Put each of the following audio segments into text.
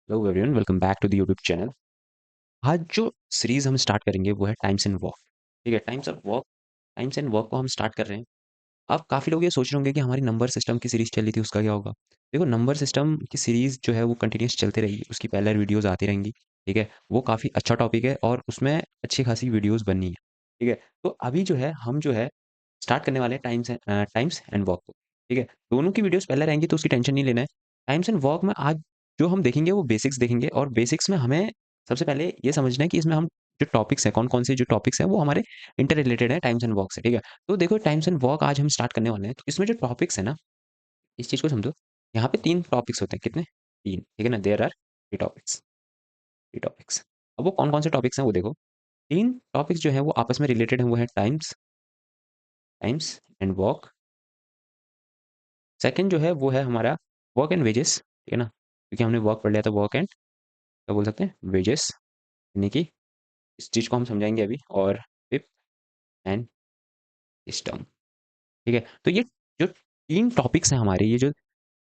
Hello everyone, welcome back to the YouTube channel. आज जो series हम स्टार्ट करेंगे वो है टाइम्स एंड वर्क। ठीक है, टाइम्स एंड वर्क को हम स्टार्ट कर रहे हैं। अब काफ़ी लोग ये सोच रहे होंगे कि हमारी नंबर सिस्टम की सीरीज चली थी उसका क्या होगा। देखो, नंबर सिस्टम की सीरीज जो है वो कंटिन्यूस चलती रहेगी, उसकी पैरेलल वीडियोस आती रहेंगी। ठीक है, वो काफ़ी अच्छा टॉपिक है और उसमें अच्छी खासी वीडियोस बननी है। ठीक है, तो अभी जो है हम जो है स्टार्ट करने वाले हैं टाइम्स एंड वर्क को। ठीक है, दोनों की वीडियोस पहले रहेंगी तो उसकी टेंशन नहीं लेना है। टाइम्स एंड वर्क में आज जो हम देखेंगे वो बेसिक्स देखेंगे, और बेसिक्स में हमें सबसे पहले ये समझना है कि इसमें हम जो टॉपिक्स हैं, कौन-कौन से जो टॉपिक्स हैं वो हमारे इंटर रिलेटेड है टाइम्स एंड वर्क से। ठीक है, तो देखो टाइम्स एंड वर्क आज हम स्टार्ट करने वाले हैं, तो इसमें जो टॉपिक्स है ना, इस चीज़ को समझो। यहाँ पे 3 टॉपिक्स होते हैं, कितने? 3, ठीक है ना? There are 3 topics. अब वो कौन-कौन से टॉपिक्स हैं वो देखो। 3 टॉपिक्स जो हैं वो आपस में रिलेटेड हैं, वो है टाइम्स एंड वर्क। सेकंड जो है वो है हमारा वर्क एंड वेजेस, ठीक है ना? क्योंकि हमने वर्क पढ़ लिया था, वर्क एंड क्या बोल सकते हैं? वेजेस, यानी कि इस चीज़ को हम समझाएँगे अभी। और फिफ्थ एंड सिस्टम। ठीक है? तो ये जो 3 टॉपिक्स हैं हमारे, ये जो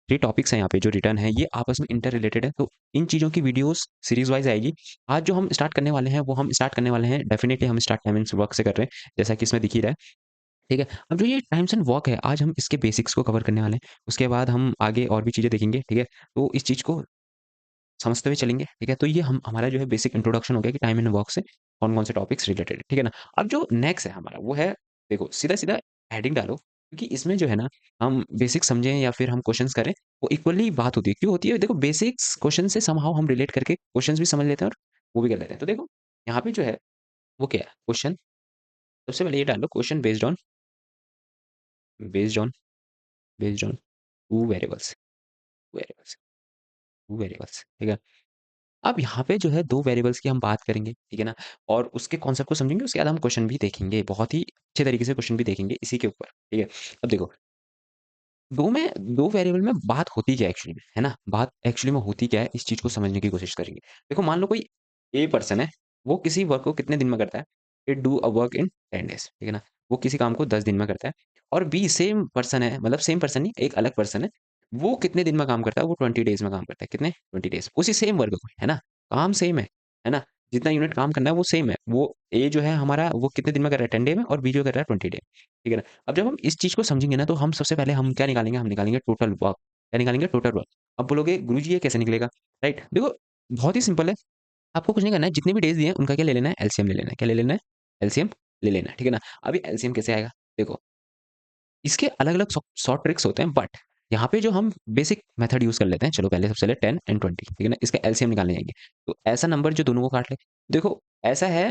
3 टॉपिक्स हैं यहाँ पे जो रिटर्न है, ये आपस में इंटर रिलेटेड है, तो इन चीज़ों की वीडियोस सीरीज़ वाइज़ आएगी। आज जो हम स्टार्ट करने वाले हैं, वो हम स्टार्ट करने वाले हैं, डेफिनिटली हम स्टार्ट टाइम्स वर्क से कर रहे हैं, जैसा कि इसमें दिख ही रहा है। ठीक है? अब जो ये टाइम्स एंड वर्क है, आज हम इसके बेसिक्स को कवर करने वाले हैं, उसके बाद हम आगे और भी चीज़ें देखेंगे। ठीक है? तो इस चीज़ को समझते हुए चलेंगे। ठीक है, तो ये हम हमारा जो है बेसिक इंट्रोडक्शन हो गया कि टाइम एंड वर्क से कौन कौन से टॉपिक्स रिलेटेड है। ठीक है ना? अब जो नेक्स्ट है हमारा वो है, देखो सीधा सीधा हेडिंग डालो, क्योंकि इसमें जो है ना, हम बेसिक समझें या फिर हम क्वेश्चंस करें, वो इक्वली बात होती है। क्यों होती है? देखो, बेसिक्स क्वेश्चन से समहाउ हम रिलेट करके क्वेश्चंस भी समझ लेते हैं और वो भी कर लेते हैं। तो देखो यहाँ पे जो है वो क्या है क्वेश्चन। सबसे पहले ये डाल लो, question based on based on two variables variables two variables. ठीक है, अब यहाँ पे जो है 2 वेरिएबल्स की हम बात करेंगे, ठीक है ना? और उसके कॉन्सेप्ट को समझेंगे, उसके बाद हम क्वेश्चन भी देखेंगे, बहुत ही अच्छे तरीके से क्वेश्चन भी देखेंगे इसी के ऊपर, ठीक है? अब देखो, 2 वेरिएबल में बात होती क्या है एक्चुअली में, है ना? बात एक्चुअली में होती क्या है, इस चीज़ को समझने की कोशिश करेंगे। देखो, मान लो कोई ए पर्सन है, वो किसी वर्क को कितने दिन में करता है? It do a work in 10 days, ठीक है ना? वो किसी काम को 10 दिन में करता है। और बी सेम पर्सन है, मतलब सेम पर्सन नहीं, एक अलग पर्सन है, वो कितने दिन में काम करता है? वो 20 डेज़ में काम करता है। कितने? 20 डेज़, उसी सेम वर्क को, है ना? काम सेम है ना? जितना यूनिट काम करना है वो सेम है। वो ए जो है हमारा, वो कितने दिन में कर रहा है? 10 डे में, और बी जो कर रहा है 20 डे, ठीक है ना? अब जब हम इस चीज़ को समझेंगे ना, तो हम सबसे पहले हम क्या निकालेंगे? हम निकालेंगे टोटल वर्क। क्या निकालेंगे? Total work. अब बोलोगे गुरुजी ये कैसे निकलेगा? राइट? देखो, बहुत ही सिंपल है। आपको कुछ नहीं करना है, जितने भी डेज़ दिए हैं उनका क्या ले लेना है? एलसीएम ले लेना है। क्या ले लेना है? एलसीएम ले लेना है, ठीक है ना? अभी एलसीएम कैसे आएगा? देखो, इसके अलग-अलग शॉर्ट ट्रिक्स होते हैं, बट यहाँ पे जो हम बेसिक मेथड यूज़ कर लेते हैं, चलो पहले सबसे पहले 10 एंड 20, ठीक है ना? इसका एलसीएम निकालने जाएँगे। तो ऐसा नंबर जो दोनों को काट ले। देखो, ऐसा है,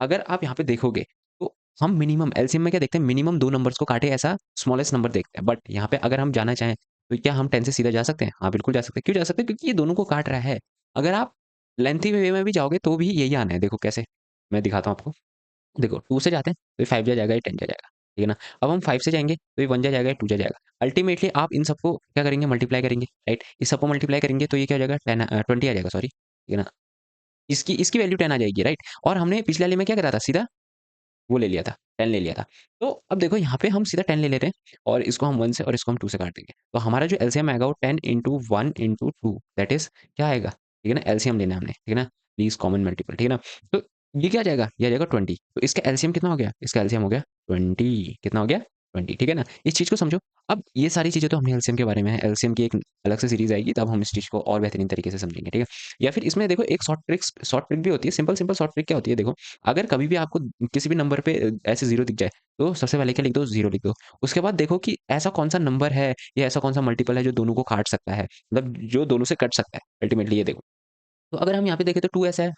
अगर आप यहाँ पे देखोगे, तो हम मिनिमम एलसीएम में क्या देखते हैं? मिनिमम 2 नंबर्स को काटे ऐसा स्मॉलेस्ट नंबर देखते हैं। बट यहाँ पे अगर हम जाना चाहें, तो क्या हम 10 से सीधा जा सकते हैं? हाँ, बिल्कुल जा सकते हैं। क्यों जा सकते हैं? क्योंकि ये दोनों को काट रहा है। अगर आप लेंथी वे में भी जाओगे, तो भी यही आना है। देखो कैसे, मैं दिखाता हूँ आपको। देखो, 2 से जाते हैं, तो ये 5 जा जाएगा, ये 10 जा जाएगा। ठीक है ना? अब हम 5 से जाएँगे, तो ये 1 जा जाएगा, ये 2 जा जाएगा। अल्टीमेटली आप इन सबको क्या करेंगे? मल्टीप्लाई करेंगे, राइट? इस सबको मल्टीप्लाई करेंगे, तो ये क्या हो जाएगा? 20 आ जाएगा, सॉरी। ठीक है ना? इसकी इसकी वैल्यू 10 आ जाएगी, राइट? और हमने पिछले वाले में क्या करा था? सीधा वो ले लिया था, 10 ले लिया था। तो अब देखो, यहाँ पे हम सीधा 10 ले लेते हैं, और इसको हम 1 से और इसको हम 2 से काट देंगे। तो हमारा जो एलसीएम आएगा वो 10 इंटू 1 इंटू 2, दैट इज़ क्या आएगा? ठीक है ना? एलसीएम लेना है हमने, ठीक है ना? प्लीज़ कॉमन मल्टीपल, ठीक है ना? तो ये क्या आ जाएगा? ये आ जाएगा 20। तो इसका एलसीएम कितना हो गया? इसका एलसीएम हो गया 20। कितना हो गया? 20, ठीक है ना? इस चीज़ को समझो। अब ये सारी चीज़ें तो हमने एलसीएम के बारे में है, एलसीएम की एक अलग से सीरीज़ आएगी, तब हम इस चीज़ को और बेहतरीन तरीके से समझेंगे, ठीक है? या फिर इसमें देखो, एक शॉर्ट ट्रिक भी होती है, सिंपल शॉर्ट ट्रिक क्या होती है? देखो, अगर कभी भी आपको किसी भी नंबर पे ऐसे 0 दिख जाए, तो सबसे पहले क्या लिख दो? 0 लिख दो। उसके बाद देखो कि ऐसा कौन-सा नंबर है या ऐसा कौन-सा मल्टीपल है जो दोनों को काट सकता है, मतलब जो दोनों से कट सकता है, अल्टीमेटली ये देखो। तो अगर हम यहाँ पे देखें, तो 2 ऐसा है,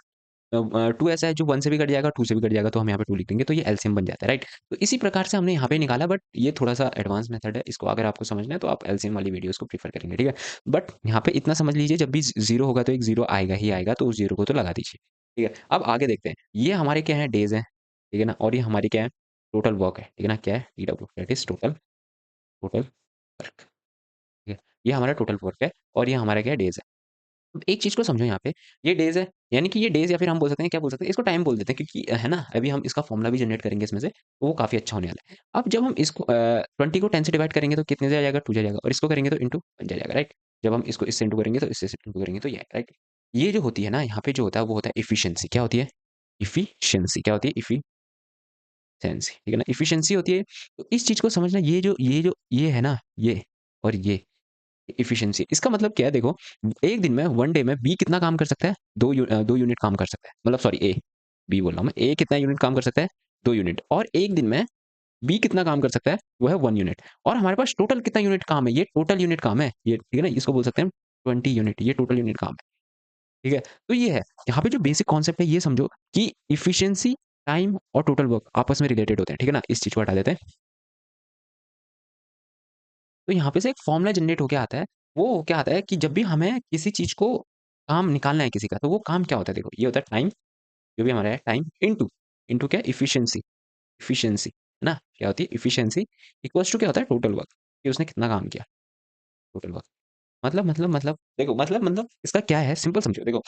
2 ऐसा है जो 1 से भी कट जाएगा, 2 से भी कट जाएगा, तो हम यहाँ पे 2 लिख देंगे, तो ये एलसीएम बन जाता है, राइट? तो इसी प्रकार से हमने यहाँ पे निकाला, बट ये थोड़ा-सा एडवांस मेथड है, इसको अगर आपको समझना है तो आप एलसीएम वाली वीडियोज़ को प्रेफ़र करेंगे, ठीक है? बट यहाँ पे इतना समझ लीजिए, जब भी 0 होगा तो एक 0 आएगा ही आएगा, तो उस 0 को तो लगा दीजिए, ठीक है? अब आगे देखते हैं, ये हमारे क्या हैं? डेज़ हैं, ठीक है ना? और ये हमारी क्या है? टोटल वर्क है, ठीक है ना? क्या है? TW, that is total total work, ठीक है? ये हमारा टोटल वर्क है, और ये हमारा क्या है? डेज़ है। अब एक चीज़ को समझो यहाँ पे, ये डेज़ है, यानी कि ये डेज़, या फिर हम बोल सकते हैं, क्या बोल सकते हैं? इसको टाइम बोल देते हैं, क्योंकि है ना? अभी हम इसका फ़ॉर्मूला भी जनरेट करेंगे इसमें से, तो वो काफ़ी अच्छा होने वाला है। अब जब हम इसको 20 को 10 से डिवाइड करेंगे, तो कितने से आ जाएगा? 2 जा जाएगा, और इसको करेंगे तो इंटू 1 जा जाएगा, राइट? जब हम इसको इससे इंटू करेंगे तो इससे इंटू करेंगे तो ये है, राइट? ये जो होती है ना, यहाँ पे जो होता है वो होता है एफिशिएंसी। क्या होती है? एफिशिएंसी। क्या होती है? एफिशिएंसी, ठीक है ना? एफिशिएंसी होती है। तो इस चीज़ को समझना, ये है ना, ये और ये एफिशिएंसी, इसका मतलब क्या है देखो, एक दिन में, वन डे में बी कितना काम कर सकता है? 2 यूनिट काम कर सकता है। मतलब सॉरी, ए, बी बोल रहा हूँ मैं। ए कितना यूनिट काम कर सकता है? 2 यूनिट। और एक दिन में बी कितना काम कर सकता है? वो है 1 यूनिट। और हमारे पास टोटल कितना यूनिट काम है? ये टोटल यूनिट काम है। ये ठीक है ना? इसको बोल सकते हैं 20 यूनिट, ये टोटल यूनिट काम है। ठीक है? तो ये है। यहाँ पे जो बेसिक कॉन्सेप्ट है ये समझो कि एफिशिएंसी, टाइम और टोटल वर्क आपस में रिलेटेड होते हैं। ठीक है ना? इस चीज़ को हटा देते हैं। तो यहाँ पे से एक फ़ॉर्मूला जनरेट होके आता है। वो क्या आता है कि जब भी हमें किसी चीज़ को काम निकालना है किसी का, तो वो काम क्या होता है देखो, ये होता है टाइम, जो भी हमारा है टाइम इनटू, इनटू क्या? एफिशिएंसी, एफिशिएंसी, है ना? क्या होती है? एफिशिएंसी इक्वल्स टू क्या होता है? टोटल वर्क, कि उसने कितना काम किया, टोटल वर्क। मतलब देखो, मतलब इसका क्या है? सिंपल समझो देखो,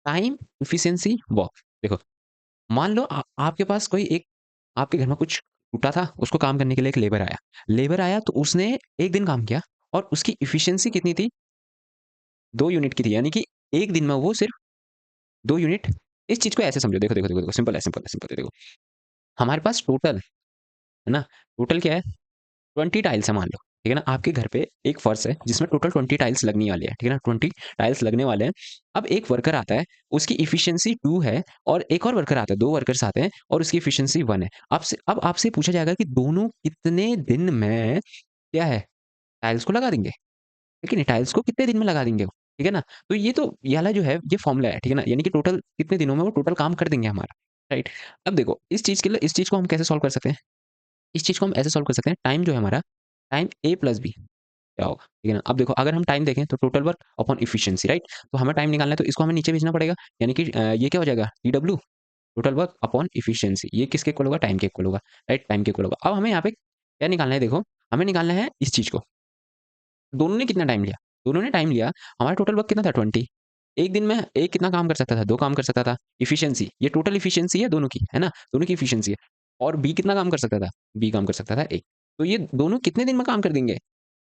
टाइम, एफिशिएंसी, वर्क। देखो, मान लो आपके पास कोई एक, आपके घर में कुछ टूटा था, उसको काम करने के लिए एक लेबर आया। लेबर आया तो उसने 1 दिन काम किया और उसकी एफिशिएंसी कितनी थी? 2 यूनिट की थी। यानी कि 1 दिन में वो सिर्फ 2 यूनिट। इस चीज़ को ऐसे समझो, देखो, सिंपल है, सिंपल है देखो। हमारे पास टोटल, है ना? टोटल क्या है? 20 टाइल्स है मान लो, ठीक है ना? आपके घर पे एक फर्श है जिसमें टोटल 20 टाइल्स लगने वाली है, ठीक है ना? 20 टाइल्स लगने वाले हैं। अब एक वर्कर आता है, उसकी एफिशिएंसी 2 है, और एक और वर्कर आता है, 2 वर्कर्स आते हैं और उसकी एफिशिएंसी 1 है। अब आपसे पूछा जाएगा कि दोनों कितने दिन में क्या है? टाइल्स को लगा देंगे, ठीक है नहीं? टाइल्स को कितने दिन में लगा देंगे वो, ठीक है ना? तो ये वाला जो है ये फ़ॉर्मूला है, ठीक है ना? यानी कि टोटल कितने दिनों में वो टोटल काम कर देंगे हमारा, राइट? अब देखो, इस चीज़ के लिए, इस चीज़ को हम कैसे सॉल्व कर सकते हैं? इस चीज़ को हम ऐसे सॉल्व कर सकते हैं, टाइम जो है हमारा, टाइम ए प्लस बी क्या होगा, ठीक है ना? अब देखो, अगर हम टाइम देखें तो total work upon efficiency, right? तो हमें टाइम निकालना है तो इसको हमें नीचे भेजना पड़ेगा, यानी कि ये क्या हो जाएगा? TW, total work upon efficiency. ये किसके इक्वल होगा? टाइम के इक्वल होगा, राइट? टाइम के इक्वल होगा। अब हमें यहाँ पे क्या निकालना है देखो, हमें निकालना है इस चीज़ को, दोनों ने कितना टाइम लिया? दोनों ने टाइम लिया, हमारा टोटल वर्क कितना था? 20। एक दिन में एक कितना काम कर सकता था? 2 काम कर सकता था। एफिशिएंसी, ये टोटल एफिशिएंसी है दोनों की, है ना? दोनों की एफिशिएंसी है। और बी कितना काम कर सकता था? बी काम कर सकता था 1। तो ये दोनों कितने दिन में काम कर देंगे?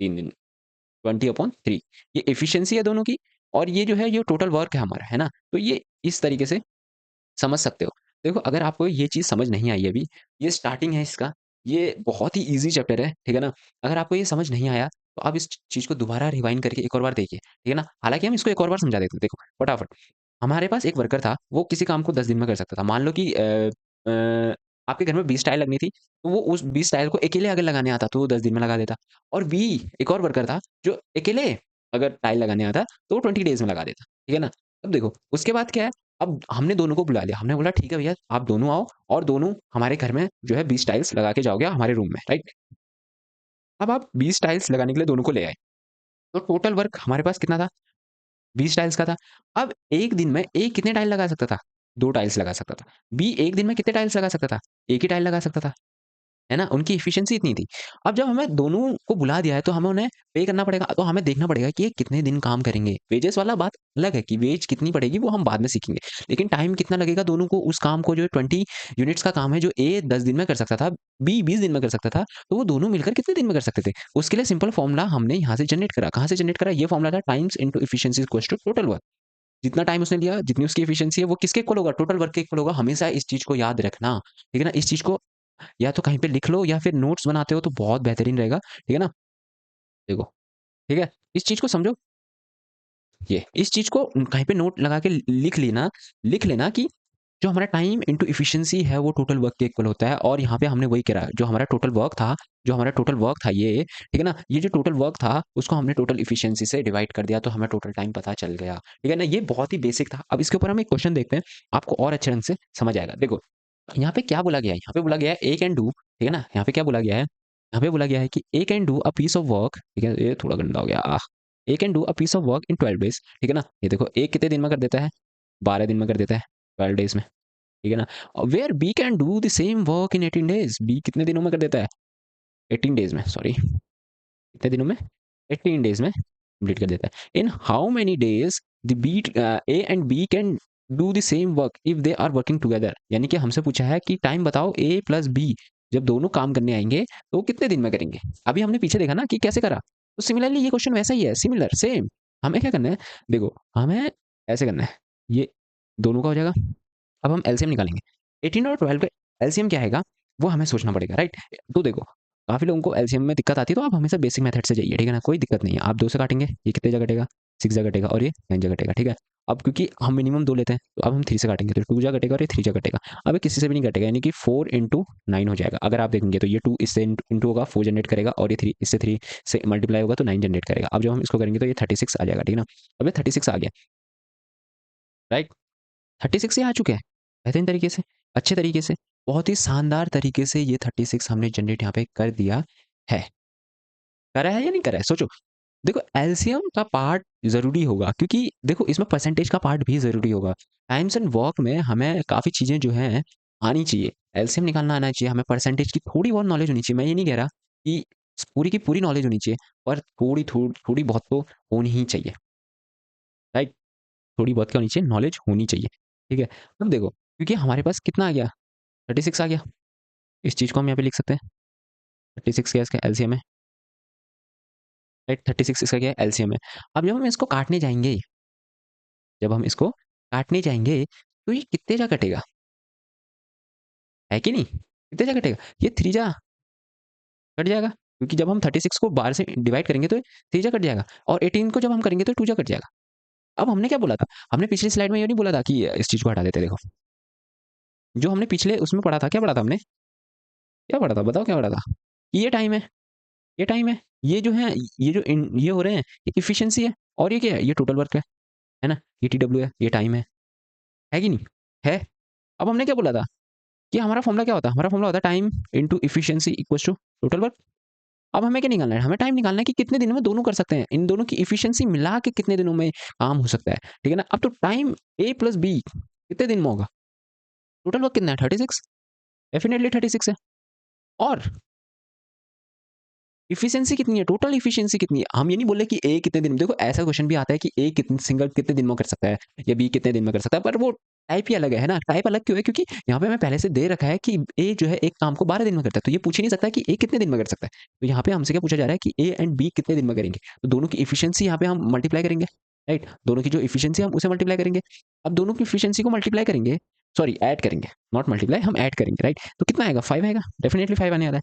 3 दिन। 20/3, ये एफिशिएंसी है दोनों की, और ये जो है ये टोटल वर्क है हमारा, है ना? तो ये इस तरीके से समझ सकते हो। देखो, अगर आपको ये चीज़ समझ नहीं आई अभी, ये स्टार्टिंग है इसका, ये बहुत ही ईज़ी चैप्टर है, ठीक है ना? अगर आपको ये समझ नहीं आया, तो आप इस चीज़ को दोबारा रिवाइंड करके एक और बार देखिए, ठीक है ना? हालाँकि हम इसको एक और बार समझा देते हैं, देखो फटाफट। हमारे पास एक वर्कर था, वो किसी काम को 10 दिन में कर सकता था। मान लो कि अ, आपके घर में 20 टाइल लगनी थी, तो वो उस 20 टाइल को अकेले अगर लगाने आता, तो वो 10 दिन में लगा देता। और बी, एक और वर्कर था, जो अकेले अगर टाइल लगाने आता, तो वो 20 डेज़ में लगा देता, ठीक है ना? अब देखो, उसके बाद क्या है, अब हमने दोनों को बुला लिया, हमने बोला ठीक है भैया, आप दोनों आओ और दोनों हमारे घर में जो है 20 टाइल्स लगा के जाओगे हमारे रूम में, राइट? अब आप 20 टाइल्स लगाने के लिए दोनों को ले आए, तो टोटल वर्क हमारे पास कितना था? 20 टाइल्स का था। अब एक दिन में ए कितने टाइल लगा सकता था? 2 टाइल्स लगा सकता था। बी एक दिन में कितने टाइल्स लगा सकता था? 1 ही टाइल लगा सकता था। है ना? उनकी एफिशिएंसी इतनी थी। अब जब हमें दोनों को बुला दिया है, तो हमें उन्हें पे करना पड़ेगा, तो हमें देखना पड़ेगा कि ये कितने दिन काम करेंगे। वेजेस वाला बात अलग है कि वेज कितनी पड़ेगी वो हम बाद में सीखेंगे। लेकिन टाइम कितना लगेगा दोनों को, उस काम को, जो 20 यूनिट्स का काम है, जो ए 10 दिन में कर सकता था, बी 20 दिन में कर सकता था, तो वो दोनों मिलकर कितने दिन में कर सकते थे? उसके लिए सिंपल फॉर्मूला हमने यहाँ से जनरेट करा। कहाँ से जनरेट करा? ये फॉर्मूला था, times into efficiency equals to total work. जितना टाइम उसने लिया, जितनी उसकी एफिशिएंसी है, वो किसके इक्वल होगा? टोटल वर्क के इक्वल होगा। हमेशा इस चीज़ को याद रखना, ठीक है ना? इस चीज़ को या तो कहीं पे लिख लो, या फिर नोट्स बनाते हो तो बहुत बेहतरीन रहेगा, ठीक है ना? देखो, ठीक है? इस चीज़ को समझो, ये इस चीज़ को कहीं पे नोट लगा के लिख लेना कि जो हमारा टाइम इनटू एफिशिएंसी है वो टोटल वर्क के इक्वल होता है। और यहाँ पे हमने वही करा, जो हमारा टोटल वर्क था ये, ठीक है ना? ये जो टोटल वर्क था उसको हमने टोटल एफिशिएंसी से डिवाइड कर दिया, तो हमें टोटल टाइम पता चल गया, ठीक है ना? ये बहुत ही बेसिक था। अब इसके ऊपर हम एक क्वेश्चन देखते हैं, आपको और अच्छे ढंग से समझ आएगा। देखो, यहाँ पे क्या बोला गया है? यहाँ पे बोला गया है ए कैन डू, ठीक है ना? यहाँ पे क्या बोला गया है? यहाँ पे बोला गया है कि A can do a piece of work, ठीक है? ये थोड़ा गंदा हो गया, A can do a piece of work in 12 days, ठीक है ना? ये देखो, ए कितने दिन में कर देता है? 12 दिन में कर देता है, 12 डेज़ में, ठीक है ना? Where B can do the same work in 18 days, B कितने दिनों में कर देता है? 18 डेज़ में, सॉरी, कितने दिनों में? 18 डेज़ में कंप्लीट कर देता है। In how many days the A and B can do the same work if they are working together? यानी कि हमसे पूछा है कि टाइम बताओ, ए प्लस बी जब दोनों काम करने आएँगे, तो वो कितने दिन में करेंगे? अभी हमने पीछे देखा ना कि कैसे करा? तो सिमिलरली ये क्वेश्चन वैसा ही है, सिमिलर, सेम। हमें क्या करना है, देखो, हमें ऐसे करना है, ये दोनों का हो जाएगा। अब हम एलसीएम निकालेंगे। 18 और 12 का एलसीएम क्या आएगा, वो हमें सोचना पड़ेगा, राइट? तो देखो, काफ़ी लोगों को एलसीएम में दिक्कत आती है, तो आप हमेशा बेसिक मेथड से जाइए, ठीक है ना? कोई दिक्कत नहीं है। आप 2 से काटेंगे, ये कितने जा कटेगा? 6 जा कटेगा और ये 9 जा कटेगा, ठीक है? अब क्योंकि हम मिनिमम 2 लेते हैं, तो अब हम 3 से काटेंगे, तो 2 जा कटेगा और ये 3 जा कटेगा। अब ये किसी से भी नहीं कटेगा, यानी कि 4 इंटू 9 हो जाएगा। अगर आप देखेंगे तो ये 2 इससे इंटू होगा, 4 जनरेट करेगा, और ये 3 इससे 3 से मल्टीप्लाई होगा तो 9 जनरेट करेगा। अब जब हम इसको करेंगे तो ये 36 आ जाएगा, ठीक है ना? अब ये 36 आ गया, राइट? 36 ये आ चुके हैं बेहतरीन तरीके से, अच्छे तरीके से, बहुत ही शानदार तरीके से ये 36 हमने जनरेट यहाँ पे कर दिया है। करा है या नहीं करा है? सोचो। देखो, एलसीएम का पार्ट ज़रूरी होगा, क्योंकि देखो इसमें परसेंटेज का पार्ट भी ज़रूरी होगा। टाइम्स एंड वर्क में हमें काफ़ी चीज़ें जो हैं आनी चाहिए। एलसीएम निकालना आना चाहिए, हमें परसेंटेज की थोड़ी बहुत नॉलेज होनी चाहिए। मैं ये नहीं कह रहा कि पूरी की पूरी नॉलेज होनी चाहिए, पर थोड़ी बहुत तो होनी ही चाहिए, राइट? थोड़ी बहुत क्या होनी चाहिए? नॉलेज होनी चाहिए, ठीक है? अब देखो, क्योंकि हमारे पास कितना आ गया? 36 आ गया। इस चीज़ को हम यहाँ पे लिख सकते हैं। 36 क्या है, इसका एलसीएम है, राइट? 36 इसका क्या है? एलसीएम है। अब जब हम इसको काटने जाएँगे, तो ये कितने जा कटेगा? है कि नहीं? कितने जा कटेगा? ये 3 जा कट जाएगा, क्योंकि जब हम 36 को 12 से डिवाइड करेंगे तो 3 जा कट जाएगा, और 18 को जब हम करेंगे तो 2 जा कट जाएगा। अब हमने क्या बोला था? हमने पिछली स्लाइड में ये नहीं बोला था कि इस चीज़ को हटा देते हैं, देखो। जो हमने पिछले उसमें पढ़ा था, क्या पढ़ा था हमने? क्या पढ़ा था? बताओ क्या पढ़ा था? कि ये टाइम है, ये टाइम है। ये जो है, ये जो ये हो रहे हैं, ये एफिशिएंसी है, और ये क्या है? ये टोटल वर्क है ना? ये टीडब्ल्यू है, ये टाइम है कि नहीं? है। अब हमने क्या बोला था कि हमारा फॉर्मूला क्या होता है? हमारा फॉर्मूला होता है time into efficiency equals to total work. अब हमें क्या निकालना है? हमें टाइम निकालना है कि कितने दिनों में दोनों कर सकते हैं। इन दोनों की एफिशिएंसी मिला के कितने दिनों में काम हो सकता है, ठीक है ना? अब तो टाइम ए प्लस बी कितने दिन में होगा? टोटल वर्क कितना है? 36, डेफिनिटली 36 है। और एफिशिएंसी कितनी है? टोटल एफिशिएंसी कितनी है? हम ये नहीं बोल रहे कि ए कितने दिन में, देखो ऐसा क्वेश्चन भी आता है कि ए कितने सिंगल कितने दिन में कर सकता है, या बी कितने दिन में कर सकता है, पर वो टाइप ही अलग है ना? टाइप अलग क्यों है? क्योंकि यहाँ पे हमें पहले से दे रखा है कि ए जो है एक काम को 12 दिन में करता है, तो ये पूछ ही नहीं सकता कि ए कितने दिन में कर सकता है। तो यहाँ पे हमसे क्या पूछा जा रहा है कि ए एंड बी कितने दिन में करेंगे, तो दोनों की एफिशिएंसी यहाँ पे हम मल्टीप्लाई करेंगे, राइट? दोनों की जो एफिशिएंसी हम उसे मल्टीप्लाई करेंगे। अब दोनों की एफिशिएंसी को मल्टीप्लाई करेंगे, सॉरी ऐड करेंगे, नॉट मल्टीप्लाई, हम ऐड करेंगे, राइट? तो कितना आएगा? 5 आएगा, डेफिनिटली 5 आने वाला है।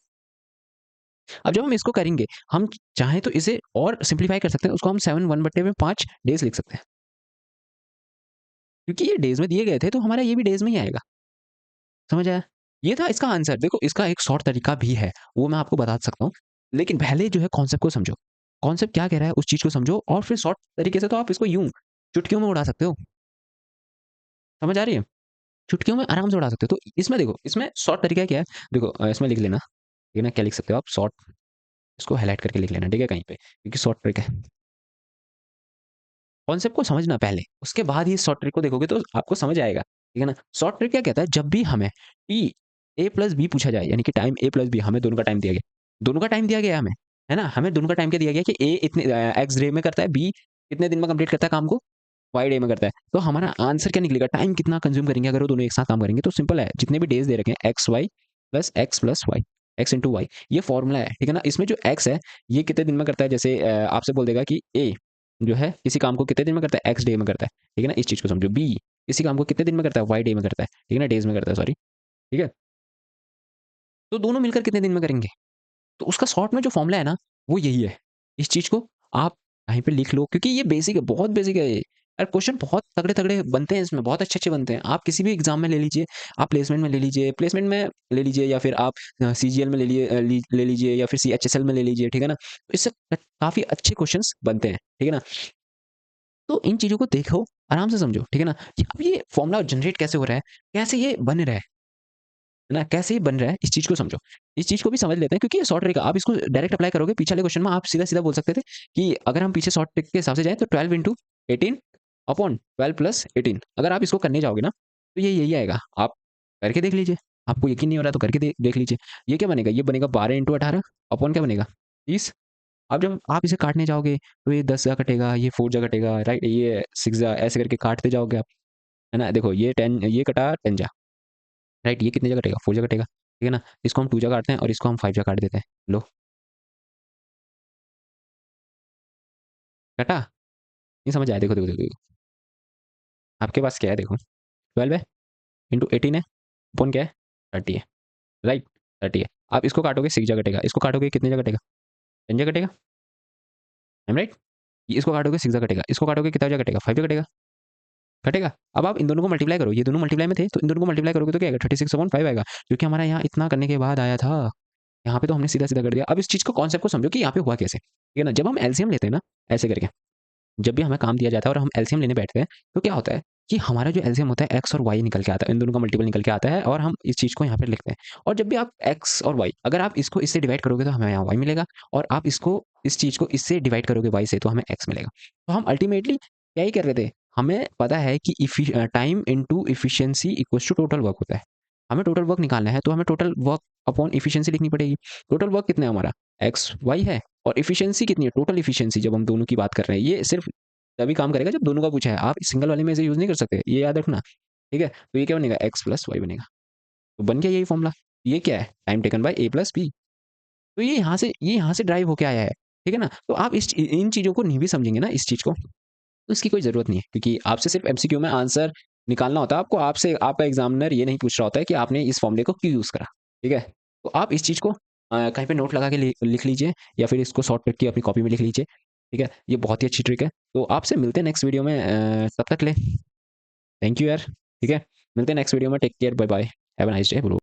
अब जब हम इसको करेंगे, हम चाहें तो इसे और सिंप्लीफाई कर सकते हैं, उसको हम 7 1 बट्टे में 5 डेज़ लिख सकते हैं। क्योंकि ये डेज़ में दिए गए थे, तो हमारा ये भी डेज़ में ही आएगा। समझ आया? ये था इसका आंसर। देखो, इसका एक शॉर्ट तरीका भी है, वो मैं आपको बता सकता हूँ। लेकिन पहले जो है कॉन्सेप्ट को समझो। कॉन्सेप्ट क्या कह रहा है उस चीज़ को समझो, और फिर शॉर्ट तरीके से तो आप इसको यूँ चुटकियों में उड़ा सकते हो। समझ आ रही है? चुटकियों में आराम से उड़ा सकते हो। तो इसमें देखो, इसमें शॉर्ट तरीका क्या है? देखो, इसमें लिख लेना, ठीक है ना? क्या लिख सकते हो आप? शॉर्ट, इसको हाइलाइट करके लिख लेना, ठीक है, कहीं पे, क्योंकि शॉर्ट ट्रिक है। कॉन्सेप्ट को समझना पहले, उसके बाद ही शॉर्ट ट्रिक को देखोगे तो आपको समझ आएगा, ठीक है ना? शॉर्ट ट्रिक क्या कहता है? जब भी हमें टी ए प्लस बी पूछा जाए, यानी कि टाइम ए प्लस बी, हमें दोनों का टाइम दिया गया, दोनों का टाइम दिया गया है हमें, है ना? हमें दोनों का टाइम क्या दिया गया कि ए इतने एक्स डे में करता है, बी कितने दिन में कंप्लीट करता है काम को, वाई डे में करता है। तो हमारा आंसर क्या निकलेगा? टाइम कितना कंज्यूम करेंगे अगर वो दोनों एक साथ काम करेंगे? तो सिंपल है, जितने भी डेज दे रखे हैं, X plus Y, X into Y, ये फॉर्मूला है, ठीक है ना? इसमें जो एक्स है, ये कितने दिन में करता है? जैसे आपसे बोल देगा कि ए जो है किसी काम को कितने दिन में करता है? एक्स डे में करता है, ठीक है ना? इस चीज़ को समझो। बी किसी काम को कितने दिन में करता है? वाई डे में करता है, ठीक है ना? डेज़ में करता है, सॉरी, ठीक है? तो दोनों मिलकर कितने दिन में करेंगे? तो उसका शॉर्ट में जो फॉर्मूला है ना, वो यही है। इस चीज़ को आप कहीं पे लिख लो, क्योंकि ये बेसिक है, बहुत बेसिक है ये। और क्वेश्चन बहुत तगड़े-तगड़े बनते हैं इसमें, बहुत अच्छे-अच्छे बनते हैं। आप किसी भी एग्ज़ाम में ले लीजिए, आप प्लेसमेंट में ले लीजिए, या फिर आप सीजीएल में ले लीजिए, या फिर सीएचएसएल में ले लीजिए, ठीक है ना? तो इससे काफ़ी अच्छे क्वेश्चन्स बनते हैं, ठीक है ना? तो इन चीज़ों को देखो, आराम से समझो, ठीक है ना? अब ये फॉर्मूला जनरेट कैसे हो रहा है? कैसे ये बन रहा है ना? कैसे ये बन रहा है, इस चीज़ को समझो। इस चीज़ को भी समझ लेते हैं, क्योंकि ये शॉर्ट ट्रिक है। आप इसको डायरेक्ट अप्लाई करोगे, पीछे वाले क्वेश्चन में आप सीधा-सीधा बोल सकते थे कि अगर हम पीछे शॉर्ट ट्रिक के हिसाब से जाएँ तो 12 इंटू 18 अपॉन 12 प्लस 18, अगर आप इसको करने जाओगे ना, तो ये यही आएगा। आप करके देख लीजिए। आपको यकीन नहीं हो रहा तो करके देख लीजिए। ये क्या बनेगा? ये बनेगा 12 इंटू 18 अपॉन क्या बनेगा? 30। अब जब आप इसे काटने जाओगे, तो ये 10 जा कटेगा, ये 4 जा कटेगा, राइट? ये 6 जा, ऐसे करके काटते जाओगे आप, है ना? देखो, ये 10, ये कटा 10 जा, राइट? ये कितने जा कटेगा? 4 जा कटेगा, ठीक है ना? इसको हम 2 जा काटते हैं और इसको हम 5 जा काट देते हैं। लो, कटा? नहीं समझ आया, देखो, देखो, देखो, देखो। आपके पास क्या है देखो, 12 है, इंटू 18 है, अपॉन क्या है? 30 है, राइट? 30 है। आप इसको काटोगे 6 जगह कटेगा, इसको काटोगे कितने जगह कटेगा? 10 जगह कटेगा, आई एम राइट? ये इसको काटोगे 6 जगह कटेगा, इसको काटोगे कितना जगह कटेगा? 5 जगह कटेगा, कटेगा। अब आप इन दोनों को मल्टीप्लाई करो, ये दोनों मल्टीप्लाई में थे, तो इन दोनों को मल्टीप्लाई करोगे तो क्या आएगा? 36/5 आएगा, क्योंकि हमारा यहाँ इतना करने के बाद आया था। यहाँ पे तो हमने सीधा-सीधा कर दिया। अब इस चीज़ को, कॉन्सेप्ट को समझो कि यहाँ पे हुआ कैसे, ठीक है ना? जब हम एलसीएम लेते हैं ना, ऐसे करके, जब भी हमें काम दिया जाता है और हम एलसीएम लेने बैठते हैं, तो क्या होता है कि हमारा जो एलसीएम होता है, एक्स और वाई निकल के आता है, इन दोनों का मल्टीपल निकल के आता है, और हम इस चीज़ को यहाँ पे लिखते हैं। और जब भी आप एक्स और वाई, अगर आप इसको इससे डिवाइड करोगे तो हमें यहाँ वाई मिलेगा, और आप इसको, इस चीज़ को इससे डिवाइड करोगे वाई से, तो हमें एक्स मिलेगा। तो हम अल्टीमेटली क्या ही कर रहे थे, हमें पता है कि time into efficiency equals to total work होता है। हमें टोटल वर्क निकालना है, तो हमें टोटल वर्क अपॉन इफिशियंसी लिखनी पड़ेगी। टोटल वर्क कितना है हमारा? एक्स वाई है, और इफिशियंसी कितनी है? टोटल इफिशियंसी, जब हम दोनों की बात कर रहे हैं, ये सिर्फ तभी काम करेगा जब दोनों का पूछा है। आप सिंगल वाले में इसे यूज़ नहीं कर सकते, ये याद रखना, ठीक है? तो ये क्या बनेगा? एक्स प्लस वाई बनेगा। तो बन गया यही फॉर्मूला। ये क्या है? Time taken by A plus B. तो ये यहाँ से ड्राइव होके आया है, ठीक है ना? तो आप इन चीज़ों को नहीं भी समझेंगे ना, इस चीज़ को, तो इसकी कोई ज़रूरत नहीं है, क्योंकि आपसे सिर्फ एमसीक्यू में आंसर निकालना होता है आपको। आपसे आपका एग्जामिनर ये नहीं पूछ रहा होता है कि आपने इस फॉर्मूले को क्यों यूज़ करा, ठीक है? तो आप इस चीज़ को कहीं पे नोट लगा के लिख लीजिए, या फिर इसको शॉर्ट करके अपनी कॉपी में लिख लीजिए, ठीक है? ये बहुत ही अच्छी ट्रिक है। तो आपसे मिलते हैं नेक्स्ट वीडियो में, तब तक के लिए थैंक यू यार, ठीक है? मिलते हैं नेक्स्ट वीडियो में, take care, bye bye, have a nice day bro.